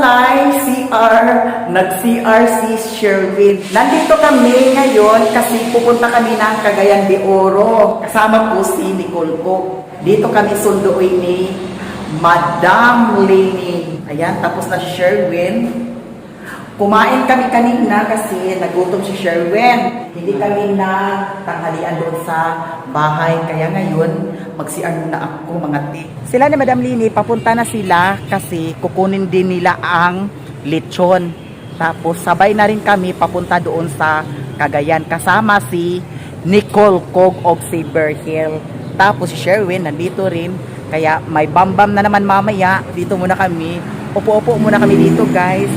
Salay, CR, nag-CR si Sherwin. Nandito kami ngayon kasi pupunta kami ng Cagayan de Oro. Kasama po si Nicole ko. Dito kami sunduin ni Madam Lenny. Ayan, tapos na si Sherwin. Kumain kami kanina kasi nagutom si Sherwin. Hindi kami na tanghalian doon sa bahay. Kaya ngayon, mag-CR muna ako mga ti. Sila ni Madam Lenny, papunta na sila kasi kukunin din nila ang lechon. Tapos sabay na rin kami papunta doon sa Cagayan. Kasama si Nicole Cog of Saberhill. Tapos si Sherwin nandito rin. Kaya may bambam na naman mamaya. Dito muna kami. Upo-upo muna kami dito guys.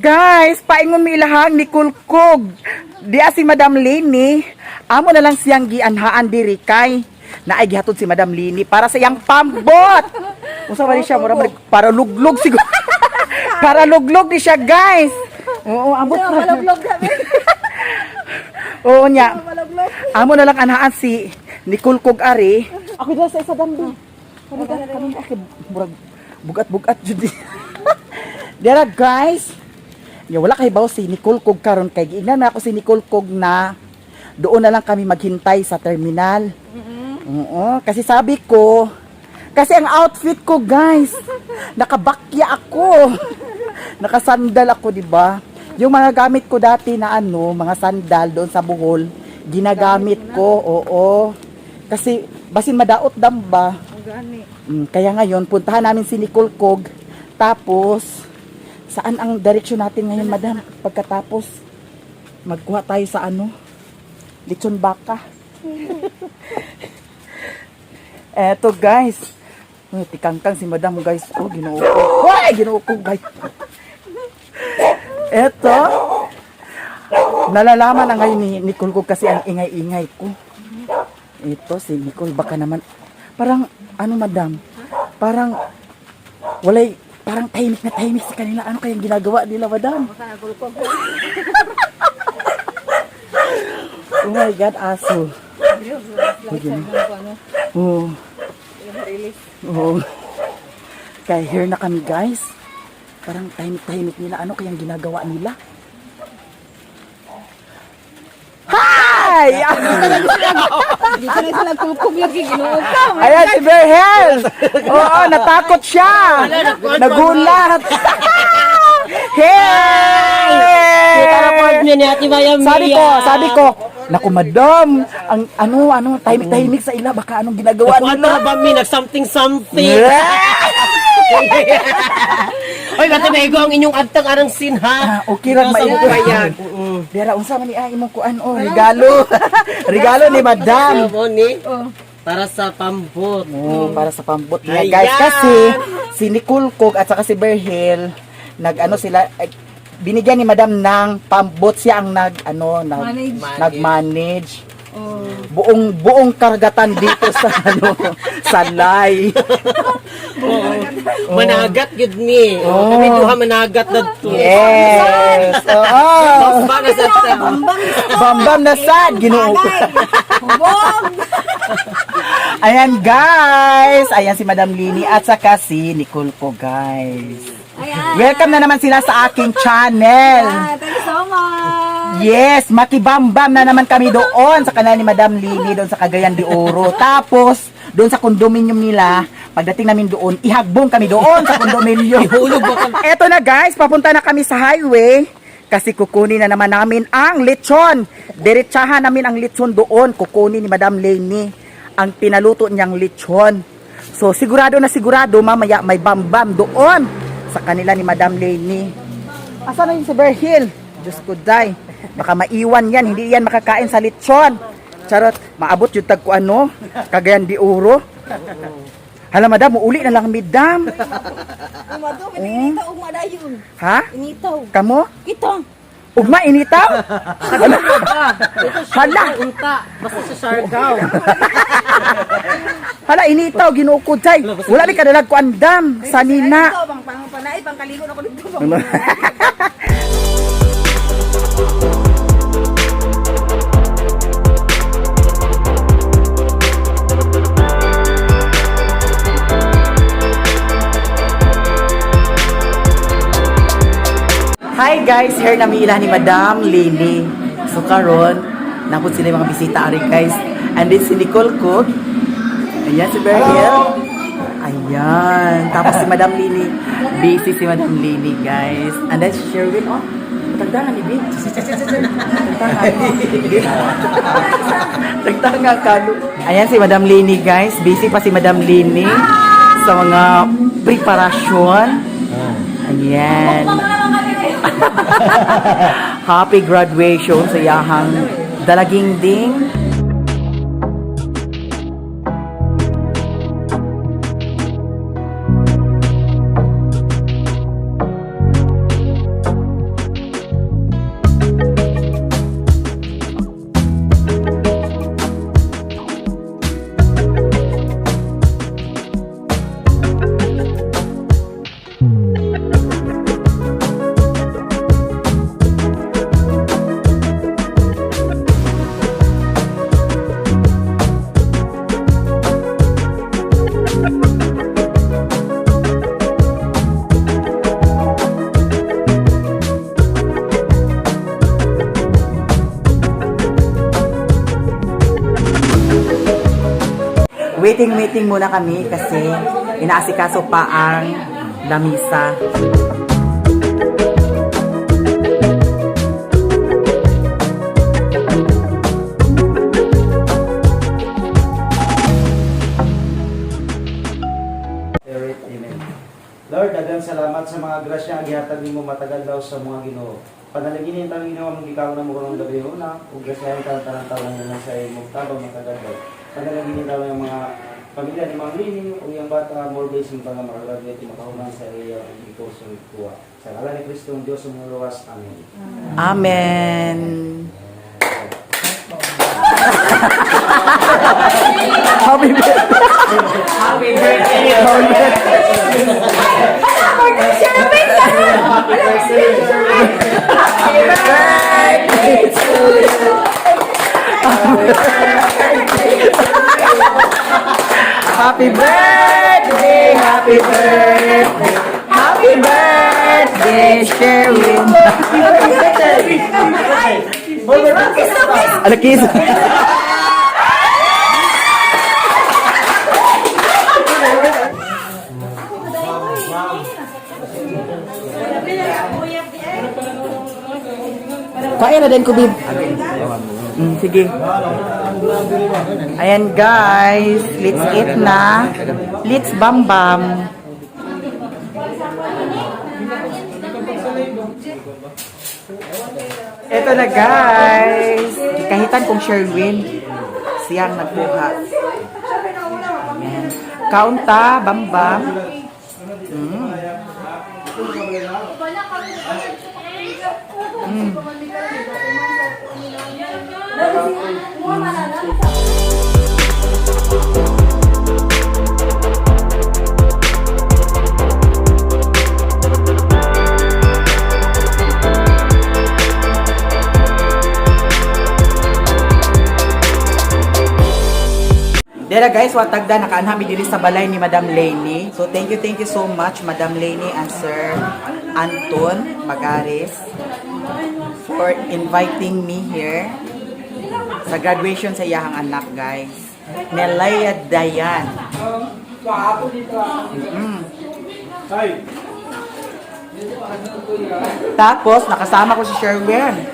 Guys, paingon mi ilahang Nicole Cog. Diya si Madam Lenny. Amo na lang siyang gianhaan diri kay naay gihatod si Madam Lenny para sa iyang pambot. Unsa ba ni siya mura para luglog siguro. Para luglog di siya, guys. Oo, ambot na luglog kami. Oo nya. Amo na lang anhaan si Nicole Cog ari. Ako daw sa isa dambi. Kami aki bugat-bugat jud. Dira guys. Ya, wala kay baw si Nicole Cog karon kay giingnan na ako si Nicole Cog na doon na lang kami maghintay sa terminal. Oo, kasi sabi ko, kasi ang outfit ko guys, nakabakya ako. Nakasandal ako, di ba? Yung mga gamit ko dati na mga sandal doon sa Bohol, ginagamit ko, oo. Kasi basin madaot dam ba? Kaya ngayon, puntahan namin si Nicole Cog, tapos saan ang direksyon natin ngayon, madam? Pagkatapos, magkuha tayo sa lechon baka. Eto, guys. Tikangkang si madam, guys. Oh, ginoo ko. Hoy! Ginoo ko, guys. Eto. Nalalaman na ngayon ni Nicole ko kasi ang ingay-ingay ko. Ito, si Nicole, baka naman. Parang, madam? Parang, parang tahimik na tahimik sa kanila. Ano kayang ginagawa nila, madam? Oh my God, aso. Oh. Oh. Kaya here na kami, guys. Parang tahimik-tahimik nila. Ano kayang ginagawa nila? Hi! Dito na sila tukog yung ginuukam. Ayan si Berhel! Oo, natakot siya! Nagulat! Hey! Sabi ko, naku madam, ang tahimik-tahimik sa ila, baka anong ginagawa nila? Ano ba mi, nag-something? Oy, bata ba ang inyong agtang arang sin, ha? Okay lang, maiyan. Dera, unsa man ni imong kuan regalo. Regalo ni madam. Para sa pambot. Para sa pambot niya, guys. Kasi si Nicole Cog at saka si Berhel, binigyan ni madam ng pambot, siya ang nag-manage. Buong karagatan dito sa Salay. Managat gud mi. Kami duha managat dadto. Yes. Bambam na sad Ginoo ko. Ayan guys, ayan si Madam Lenny at saka si Nicole ko, guys. Welcome na naman sila sa aking channel. Thank you so much. Yes, makibambam na naman kami doon sa kanal ni Madam Lenny doon sa Cagayan de Oro. Tapos, doon sa condominium nila, pagdating namin doon, ihagbong kami doon sa condominium. Eto na guys, papunta na kami sa highway kasi kukunin na naman namin ang lechon. Diretsahan namin ang lechon doon. Kukunin ni Madam Lenny ang pinaluto niyang lechon. So, sigurado na sigurado, mamaya may bambam doon sa kanila ni Madam Lenny. Asa na yung si Berhel? Diyos ko, day. Baka maiwan yan. Hindi yan makakain sa lechon. Charot. Maabot yung tag ko Cagayan de Oro. Hala, madam. Uuli na lang, madam. Madam, initaw ugma dayon. Ha? Initaw. Kamo? Ito. Ugma, initaw? Hala. Unta, basta sa Siargao. Hala, initaw. Ginukod, day. Wala ni kadalag ko andam. Sanina. Pang kaligo na ko dito. Hi guys, here na miila ni Madam Lini. So karon, napod sila yung mga bisita ari guys. And then si Nicole Cook. Ayan si Berhiel. Ayan. Tapos si Madam Lini. Busy si Madam Lini guys. And then si Sherwin, oh. Tagdangan ni Big. Tagdangan ka. Ayan si Madam Lini guys. Busy pa si Madam Lini sa mga preparasyon. Ayan. Happy graduation sa yahang dalaging ding. Waiting muna kami kasi inaasikaso pa ang lamisa. Amen. Lord, daghang salamat sa mga grasya ang gihatag nimo matagal daw sa mga Ginoo. Panalanginin tang Ginoo mong gikaw na mo karong gabi una ug grasyahan ka tanang taon na sa imong tabang matagal daw. Panalanginin daw ang mga pamilya ni Ma'am Lini o yung bata more blessing pa nga makagraduate makahuman sa iya ito sa kuwa. Sa ngalan ni Kristo ang Diyos sumuluwas. Amen. Amen. Happy birthday. Happy birthday! Happy birthday, happy birthday, happy birthday, Sherwin. Ano kiss? Kaya na din ko, Bib. Sige. Ayan guys, let's eat na. Let's bam bam. Ito na guys. Kahitan kong Sherwin. Siyang nagbuha. Ayan. Kaunta, bam bam. Dera guys, watagda nakaanhami diri sa balay ni Madam Leni. So thank you so much Madam Leni and Sir Anton Magares for inviting me here sa graduation sa iyahang anak guys. Nelaya Dayan. Tapos nakasama ko si Sherwin.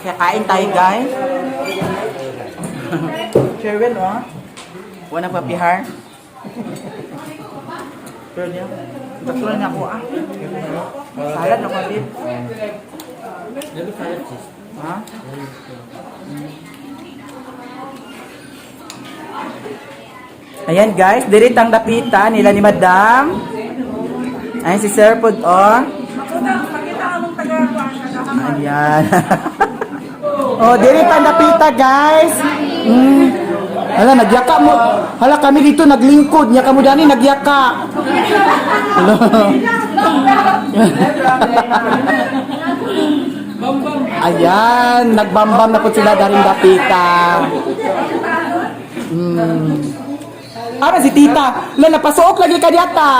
Kaya kain tayo guys. Sherwin, oh. Wanang papihar. Pero niya. Batulan niya ako, ah. Salad na kapit. Ha? Ayan guys, diritang dapita nila ni Madam. Ayan si Sir Pod, oh. Ayan. Oh, diritang dapita guys. Hala, nagyaka mo. Hala, kami dito naglingkod. Nya kamo dani nagyaka. Hello. Ayan, nagbambam na po sila daring dapita. Ara si tita, la napasuok lagi ka diata.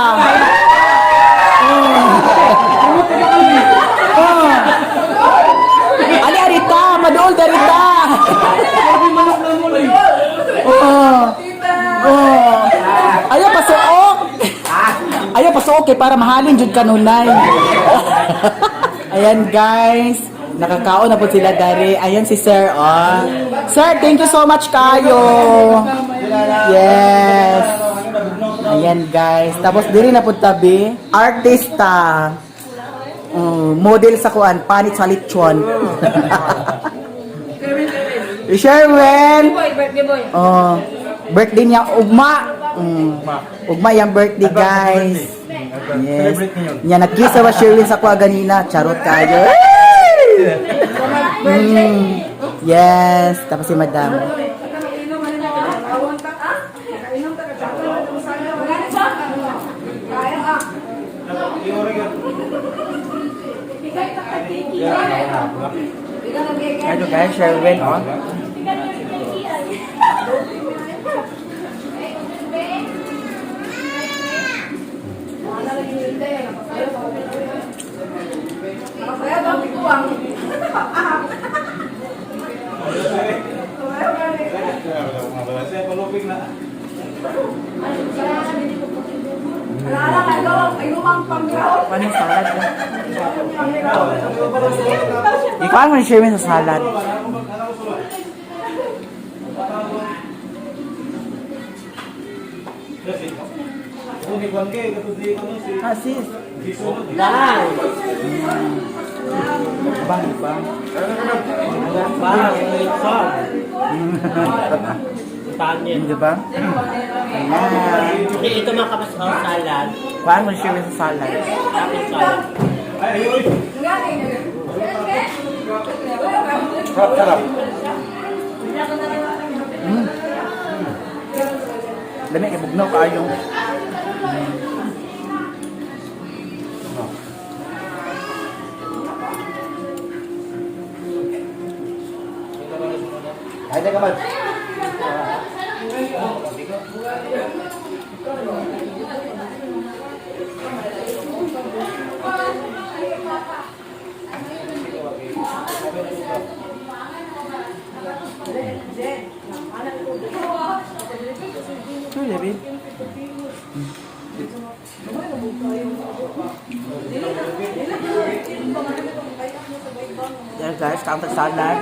Ali arita, maduol darita. Ayaw pasuok. Ayaw pasuok kay para mahalin jud kanunay. Ayan guys, nakakaon na po sila dari. Ayan si Sir. Oh. Sir, thank you so much kayo. Yes. Ayan guys. Tapos diri na po tabi, artista. Model sa kuan, panit sa lechon. Sherwin. Birthday boy. Oh, birthday niya ugma. Ugma yung birthday guys. Yes. Nya nagkisa wa Sherwin sa kuha ganina, charot kayo. Yes, tapos si Madam. Ano guys, Sherwin, oh. Paano salad? Ikaw mo ni Sherwin sa salad. Sis. Bang. Pangit. Di ba? Ayan. Hindi, ito mga kapasaw salad. Paano mo ni Sherwin sa salad? Tapos salad. Sarap. Dami kay bugnaw kaayo. Ay, teka man. Tuloy, babe. Yan guys, counter salad.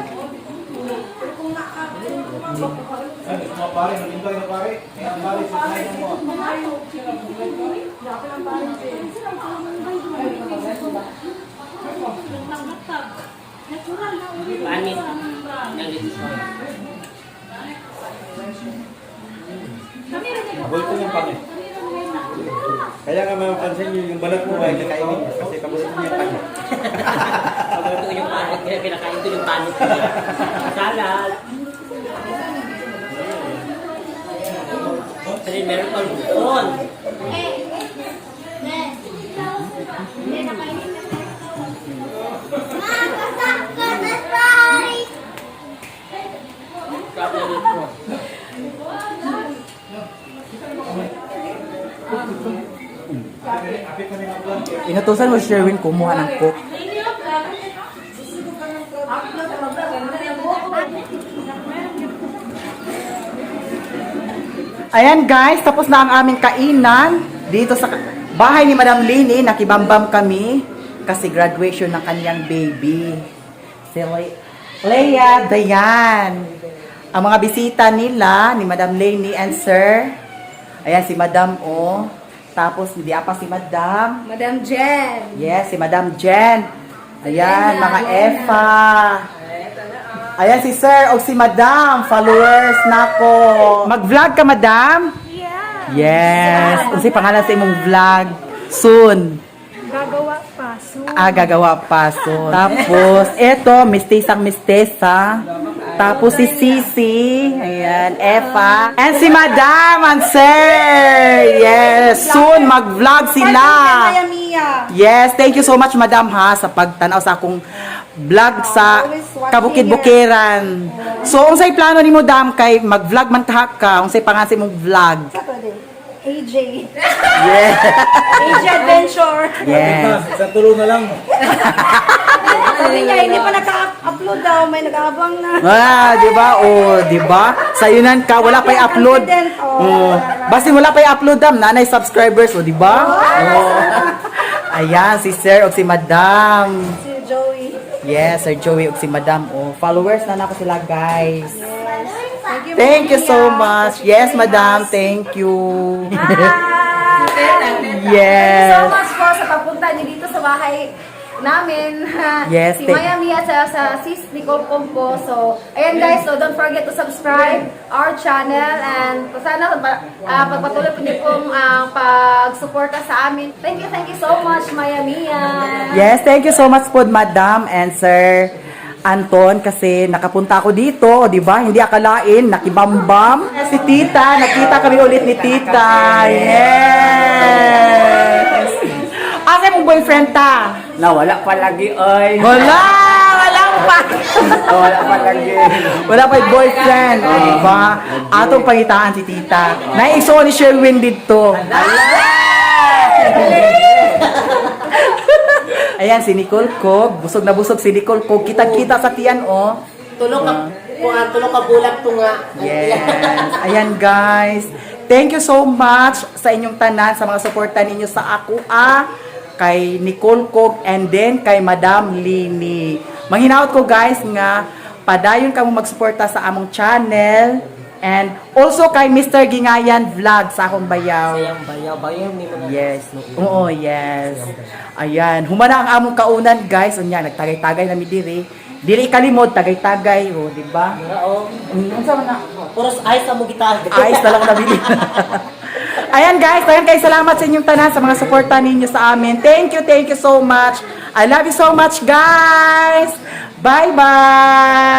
Pangit. Ang ito. Bulto yung pangit. Kaya nga mapapansin nyo yung balat mo ay kakainin kasi paborito niya yung pangit. Ito yung pangit. Kaya pinakain ko yung pangit. Salad. Kasi meron pang bukon. Inutusan mo si Sherwin kumuha ng coke. Ayan guys, tapos na ang aming kainan dito sa bahay ni Madam Lini. Nakibambam kami kasi graduation ng kanyang baby. Si Leia Dayan. Ang mga bisita nila ni Madam Lini and Sir. Ayan si Madam O. Tapos hindi pa si Madam. Madam Jen. Yes, si Madam Jen. Ayan, mga Efa. Ayan si Sir o si Madam, followers nako. Mag-vlog ka, Madam? Yeah. Yes. Kasi pangalan sa imong vlog soon. Gagawa pa. So, Gagawa pa soon. Tapos eto, mistesang mistesa. Tapos si Sisi, ayan, Efa, and si Madam and Sir. Yes, soon mag-vlog sila. Yes, thank you so much Madam ha sa pagtanaw sa akong vlog sa Kabukid-Bukiran. So unsay plano nimo Dam kay mag-vlog man ta ka, unsay pangalan sa imong vlog? AJ AJ. Yes. AJ Adventure. Yes. Sa tulo na lang. Sabi niya, hindi pa naka-upload daw. May nag-aabang na. Di ba? Oh, di ba? Sa yunan ka, wala pa i-upload. Confident, oh. Basta wala pa i-upload dam, nanay subscribers, di ba? Oh. Ayan, si Sir o si Madam. Si Joey. Yes, Sir Joey o si Madam. Oh, followers na nako sila, guys. Yes. Thank you so much. Yes, Madam. Thank you. Thank you so Yes. much po sa pagpunta niyo dito sa bahay namin. Yes, Si thank- Miami at sa sis Nicole Compo. So, ayan guys, so don't forget to subscribe our channel and sana pagpatuloy po niyo pong pagsuporta sa amin. Thank you so much, Miami. Yes, thank you so much po, Madam and Sir Anton, kasi nakapunta ako dito, di ba? Hindi akalain, nakibambam. Si Tita, nakita kami ulit ni Tita. Yes! Asa mong boyfriend ta? Nawala pa lagi, oy. Wala! Walang pa! Wala pa lagi. Wala pa yung boyfriend, o, di ba? Atong pangitaan si Tita. Naiso ni Sherwin dito. Ayan, si Nicole Cog. Busog na busog si Nicole Cog. Kitang-kita sa tiyan, oh. Tulong ka bulag to nga. Yes. Ayan, guys. Thank you so much sa inyong tanan, sa mga suporta ninyo sa ako, kay Nicole Cog, and then kay Madam Lini. Manghinaot ko, guys, nga padayon ka mo magsuporta sa among channel, and also kay Mr. Gingayan Vlog sa akong bayaw. Sayang bayaw ni mga. Yes. Oo, yes. Ayan. Humana ang among kaunan, guys. Unya, nagtagay-tagay na mi diri. Dili kalimod, tagay-tagay. O, di ba? Oo. Unsa man na? Puros ayos ang mo gitar. Ayos na lang nabili. Ayan, guys. Ayan, kayo salamat sa inyong tanan, sa mga suporta ninyo sa amin. Thank you so much. I love you so much, guys. Bye-bye.